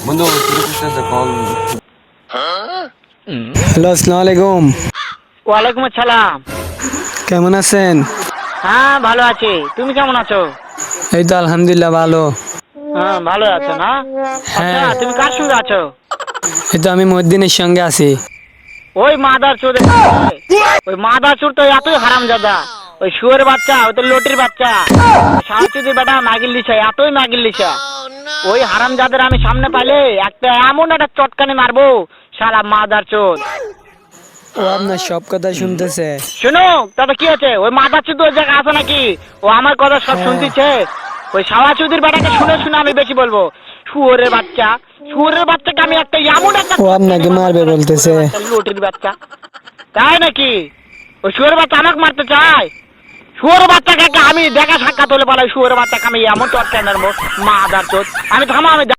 বন্ধু শুরু call. Hello, আসসালামু আলাইকুম। ওয়ালাইকুম আসসালাম। কেমন আছেন? হ্যাঁ ভালো আছি, তুমি কেমন আছো? এই তো আলহামদুলিল্লাহ ভালো। হ্যাঁ ভালো আছো না? আচ্ছা হ্যাঁ, তুমি কার সঙ্গে আছো? এই তো আমি মহিউদ্দিনের সঙ্গে আছি। ওই মাদার চোদ, ওই মাদার চোর তো এতই হারামজাদা, ওই শুয়োরের বাচ্চা, ওই তো লটির বাচ্চা, শাহচুদির বেটা মাগিল লিসা, এতই মাগিল লিসা। ওই হারামজাদের আমি সামনে পাইলে একটা এমন একটা চটকানি মারবো, শালা মাদার চোদ। ও আপনার সব কথা শুনতেছে। শোনো তাতে কি আছে, ওই মাদার চোদ ওই জায়গায় আছে নাকি? ও আমার কথা সব হ্যাঁ। শুনতেছে। ওই শাহচুদির বেটাকে শুনে শুনে আমি বেশি বলবো। শুয়োরের বাচ্চা, শুয়োরের বাচ্চাকে আমি একটা এমন একটা ও আপনাকে মারবে বলতেছে। লটির বাচ্চা, তাই নাকি? ওই শুয়োরের বাচ্চা আমাকে মারতে চায়? শুয়োরের বাচ্চাকে আমি দেখা সাক্ষাৎ হলে বলে শুয়োরের বাচ্চাকে আমি এমন চটকাই মারবো, মাদার চোদ। আমি থামো, আমি